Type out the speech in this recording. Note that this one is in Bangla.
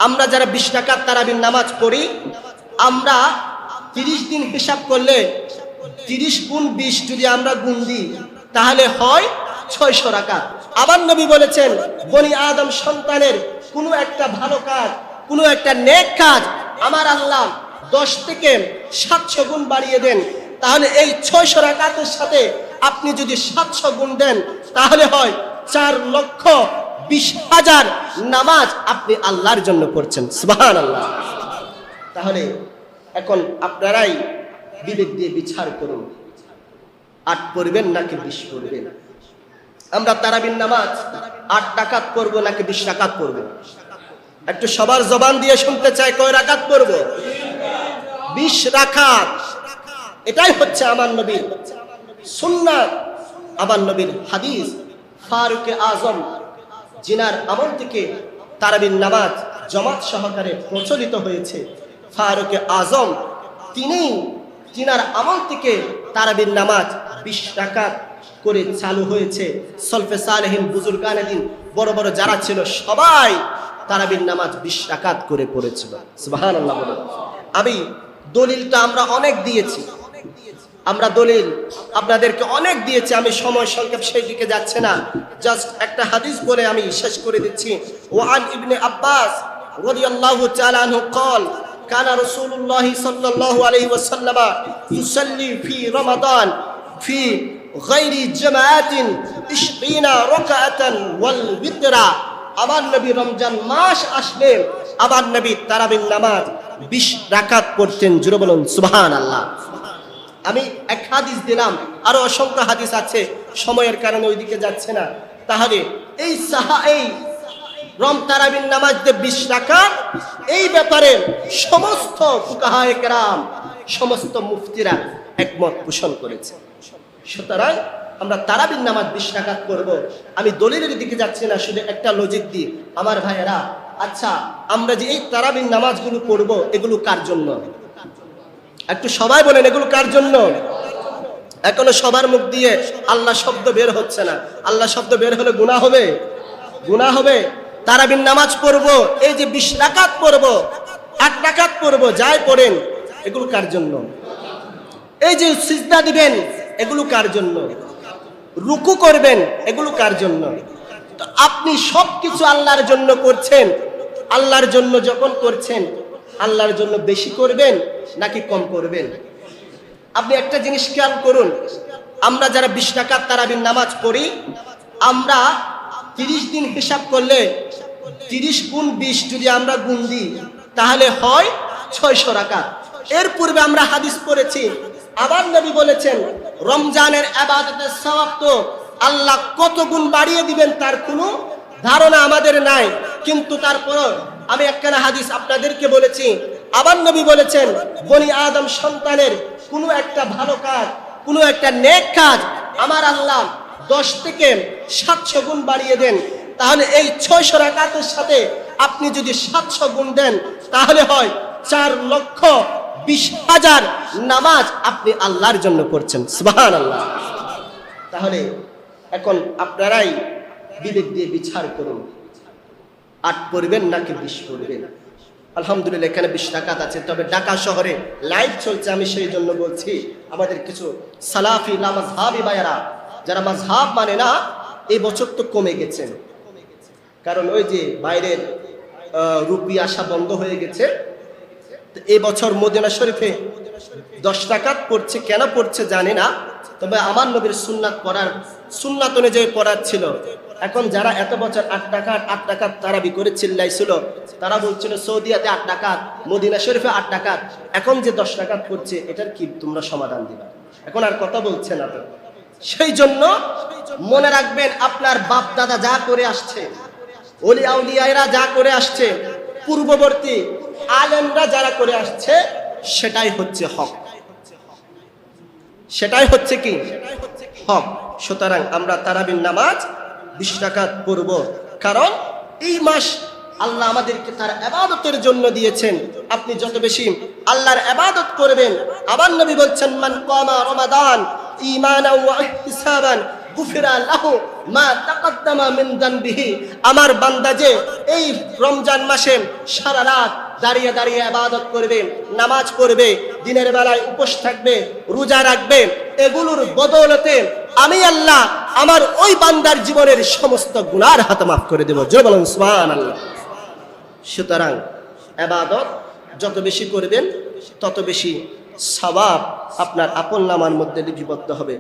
আমরা যারা 20 রাকাত তারাবির নামাজ পড়ি, আমরা 30 দিন হিসাব করলে 30 গুণ 20 যদি আমরা গুণ দিই তাহলে হয় 600 রাকাত। আবার নবী বলেছেন, বনি আদম সন্তানের কোনো একটা ভালো কাজ, কোনো একটা নেক কাজ আমার আল্লাহ 10 থেকে 700 গুণ বাড়িয়ে দেন। তাহলে এই 600 রাকাতের সাথে আপনি যদি 700 গুণ দেন তাহলে হয় 4,20,000 নামাজ আপনি আল্লাহর জন্য পড়ছেন। সুবহানাল্লাহ। তাহলে এখন আপনারাই বিবেক দিয়ে বিচার করুন, 8 পড়বেন নাকি 20 পড়বেন? আমরা তারাবির নামাজ 8 রাকাত পড়বো নাকি 20 রাকাত পড়বো? একটু সবার জবান দিয়ে শুনতে চাই, কয় রাকাত পড়বো? 20 রাকাত। এটাই হচ্ছে আমার নবীর সুন্নাত, আমার নবীর হাদিস। ফারুকে আজম জিনার আমল থেকে তারাবির নামাজ জামাত সহকারে প্রচলিত হয়েছে, ফারুকে আজম তিনার আমল থেকে তারাবির নামাজ 20 রাকাত করে চালু হয়েছে। সলফে সালেহিন, বুজুর্গানে দিন, বড় বড় যারা ছিল সবাই তারাবির নামাজ 20 রাকাত করে পড়েছিল। সুবহানাল্লাহ। আমি দলিলটা আমরা অনেক দিয়েছি, আমরা দলিল আপনাদেরকে অনেক দিয়েছি। আমি সময় সংক্ষেপ সেই দিকে যাচ্ছে না, জাস্ট একটা হাদিস বলে আমি শেষ করে দিচ্ছি। ওয়ান ইবনে আব্বাস রাদিয়াল্লাহু তাআলা আনহু قال كان رسول الله صلى الله عليه وسلم يصلي في رمضان في غير جماعة 20 ركعة والوتر। আমার নবী রমজান মাস আসলে আমার নবী তারাবির নামাজ 20 রাকাত পড়তেন। জোরে বলুন সুবহানাল্লাহ। আমি এক হাদিস দিলাম, আরো অসংখ্য হাদিস আছে, সময়ের কারণে ওইদিকে যাচ্ছে না। তাহলে এই তারাবির নামাজ 20 রাকাত, এই ব্যাপারে সমস্ত ফুকাহায়ে কেরাম, সমস্ত মুফতিরা একমত পোষণ করেছে। সুতরাং আমরা তারাবির নামাজ 20 রাকাত করব। আমি দলিলের দিকে যাচ্ছি না, শুধু একটা লজিক দিই আমার ভাইয়েরা। আচ্ছা, আমরা যে এই তারাবির নামাজগুলো পড়বো এগুলো কার জন্য? একটু সবাই বলেন, এগুলো কার জন্য? এখনো সবার মুখ দিয়ে আল্লাহ শব্দ বের হচ্ছে না। আল্লাহ শব্দ বের হলে গুনাহ হবে, গুনাহ হবে। তারাবির নামাজ পড়বো, এই যে 20 রাকাত পড়বো, 8 রাকাত পড়বো, যাই পড়েন এগুলো কার জন্য? এই যে সিজদা দিবেন এগুলো কার জন্য? রুকু করবেন এগুলো কার জন্য? তো আপনি সবকিছু আল্লাহর জন্য করছেন। আল্লাহর জন্য যখন করছেন, আল্লাহর জন্য বেশি করবেন নাকি কম করবেন? আপনি একটা জিনিস খেয়াল করুন, আমরা যারা 20 রাকাত তারাবির নামাজ পড়ি, আমরা 30 দিন হিসাব করলে 30 গুণ 20 যদি আমরা গুণ দিই তাহলে হয় 600 রাকাত। এর পূর্বে আমরা হাদিস পড়েছি, আবার নবী বলেছেন রমজানের ইবাদতের সওয়াব তো আল্লাহ কত গুণ বাড়িয়ে দিবেন তার কোনো ধারণা আমাদের নাই। কিন্তু তারপরও আমি একখানা হাদিস আপনাদেরকে বলেছি, আবার নবী বলেছেন বনি আদম সন্তানের কোনো একটা ভালো কাজ, কোনো একটা নেক কাজ আমার আল্লাহ 10 থেকে 700 গুণ বাড়িয়ে দেন। তাহলে এই 600 রাকাতের সাথে আপনি যদি 700 গুণ দেন তাহলে হয় 4,20,000 নামাজ আপনি আল্লাহর জন্য পড়ছেন। সুবহানাল্লাহ। তাহলে এখন আপনারাই বিবেক দিয়ে বিচার করুন, 8 পড়বেন নাকি 20 পড়বেন? আলহামদুলিল্লাহ এখানে 20 রাকাত আছে। তবে ঢাকা শহরে লাইভ চলছে, আমি সেই জন্য বলছি আমাদের কিছু সালাফি মাযহাবি ভাইয়েরা যারা মাযহাব মানে না, এই বছর তো কমে গেছেন, কারণ ওই যে বাইরের রুপি আসা বন্ধ হয়ে গেছে। এই বছর মদিনা শরীফে 10 রাকাত পড়ছে, কেন পড়ছে জানি না, তবে আমার নবীর সুন্নাত অনুযায়ী পড়ার ছিল। এখন যারা এত বছর 8 রাকাত তারাবি করে চিল্লাইছিল, তারা বলছিল সৌদিয়াতে 8 রাকাত, মদিনা শরীফে 8 রাকাত, এখন যে 10 রাকাত পড়ছে এটার কি তোমরা সমাধান দিবা? এখন আর কথা বলছে না। তো সেই জন্য মনে রাখবেন, আপনার বাপ দাদা যা করে আসছে, ওলি আউলিয়ারা যা করে আসছে, পূর্ববর্তী আলেমরা যারা করে আসছে, সেটাই হচ্ছে হক, সেটাই হচ্ছে কি হক। সুতরাং আমরা তারাবির নামাজ 20 রাকাত পড়ব, কারণ এই মাস আল্লাহ আমাদেরকে তার ইবাদতের জন্য দিয়েছেন। আপনি যত বেশি আল্লাহর ইবাদত করবেন, আবার নবী বলছেন মান কামা রমাদান ঈমানান ওয়া ইহতিসাবান গুফিরা লাহু মা তাকাদ্দামা মিন যানবিহি, আমার বান্দা যে এই রমজান মাসে সারা রাত দাঁড়িয়ে দাঁড়িয়ে ইবাদত করবে, নামাজ পড়বে, দিনের বেলায় উপোস থাকবে, রোজা রাখবে, এগুলোর বদৌলতে আমি আল্লাহ আমার ওই বান্দার জীবনের সমস্ত গুনার হাত মাফ করে দেব। জোরে বলুন সুবহানাল্লাহ। সুতরাং ইবাদত যত বেশি করবেন তত বেশি সওয়াব আপনার আপন নামার মধ্যে লিপিবদ্ধ হবে।